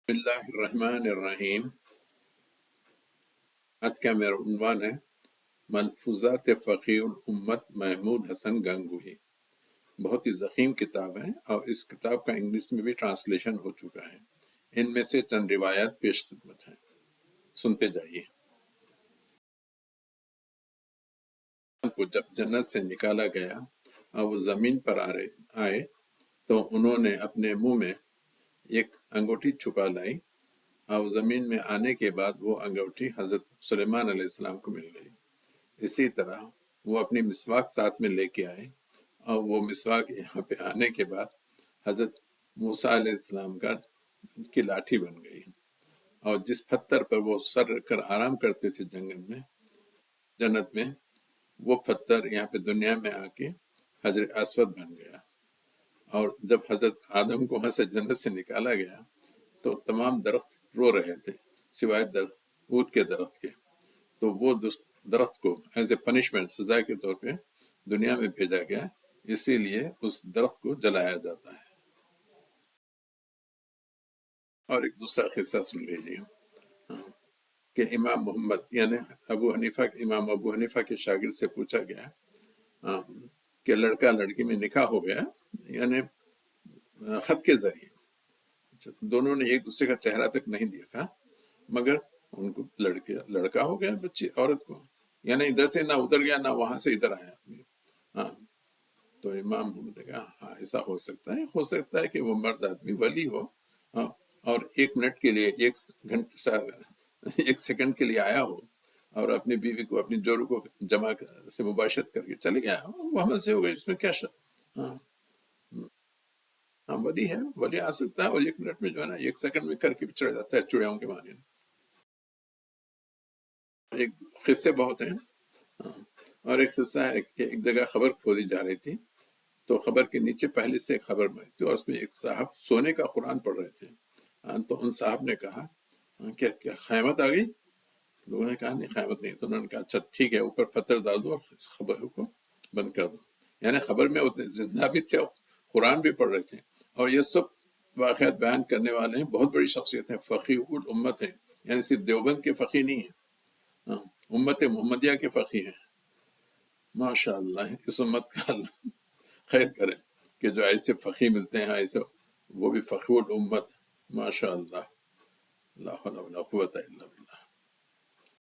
بسم اللہ الرحمن الرحیم۔ آج کا میرا عنوان ہے ملفوظات فقیہ الامت محمود حسن گنگوہی۔ بہت ہی ضخیم کتاب ہے اور اس کتاب کا انگلش میں بھی ٹرانسلیشن ہو چکا ہے۔ ان میں سے چند روایات پیش خدمت ہیں، سنتے جائیے۔ کو جب جنت سے نکالا گیا اور وہ زمین پر آئے تو انہوں نے اپنے منہ میں ایک انگوٹھی چھپا لائی، اور زمین میں آنے کے بعد وہ انگوٹھی حضرت سلیمان علیہ السلام کو مل گئی۔ اسی طرح وہ اپنی مسواک ساتھ میں لے کے آئے، اور وہ مسواک یہاں پہ آنے کے بعد حضرت موسیٰ علیہ السلام کی لاٹھی بن گئی۔ اور جس پتھر پر وہ سر رکھ کر آرام کرتے تھے جنت میں، وہ پتھر یہاں پہ دنیا میں آ کے حجر اسود بن گیا۔ اور جب حضرت آدم کو وہاں سے جنت سے نکالا گیا تو تمام درخت رو رہے تھے سوائے اود کے درخت کے، تو وہ درخت کو ایز اے پنشمنٹ، سزا کے طور پہ دنیا میں بھیجا گیا، اسی لیے اس درخت کو جلایا جاتا ہے۔ اور ایک دوسرا قصہ سن لیجیے کہ امام محمد یعنی امام ابو حنیفہ کے شاگرد سے پوچھا گیا کہ لڑکا لڑکی میں نکاح ہو گیا، یعنی خط کے ذریعے، دونوں نے ایک دوسرے کا چہرہ تک نہیں دیکھا، مگر ان کو لڑکا ہو گیا بچی عورت کو، یعنی ادھر سے نہ ادھر گیا نہ وہاں سے ادھر آیا آدمی۔ ہاں، تو امام محمد نے کہا ہاں ایسا ہو سکتا ہے کہ وہ مرد آدمی ولی ہو، ہاں، اور 1 منٹ کے لیے 1 سیکنڈ کے لیے آیا ہو اور اپنی بیوی کو، اپنی جوڑوں کو جمع سے مباشرت کر کے چلے گیا، وہ حمل سے ہو گئی، اس میں کیا شک۔ ہاں ہاں، ولی ہے، ولی آ سکتا ہے، اور 1 منٹ میں جو ہے نا 1 سیکنڈ میں کر کے چڑھ جاتا ہے چڑیاؤں کے معنی۔ ایک قصے بہت ہیں، ہاں، اور ایک قصہ ہے کہ ایک جگہ خبر کھودی جا رہی تھی، تو خبر کے نیچے پہلے سے خبر میں تھی، اور اس میں ایک صاحب سونے کا قرآن پڑھ رہے تھے۔ تو ان صاحب نے کہا کہ کیا قیامت آ گئی؟ لوگوں نے کہا نہیں قیامت نہیں۔ تو انہوں نے کہا اچھا ٹھیک ہے، اوپر پتھر ڈال دو اور اس خبر کو بند کر دو۔ یعنی خبر میں اتنے زندہ بھی تھے اور قرآن بھی پڑھ رہے تھے، اور یہ سب واقعات بیان کرنے والے ہیں، بہت بڑی شخصیت ہیں، فقیہ الامت ہیں، یعنی صرف دیوبند کے فقیہ نہیں ہیں، ہاں، امت محمدیہ کے فقیہ ہیں۔ ماشاء اللہ، اس امت کا اللہ خیر کرے کہ جو ایسے فقیہ ملتے ہیں، ایسے وہ بھی فقیہ الامت، ماشاء اللہ، لا حول ولا قوت الا باللہ۔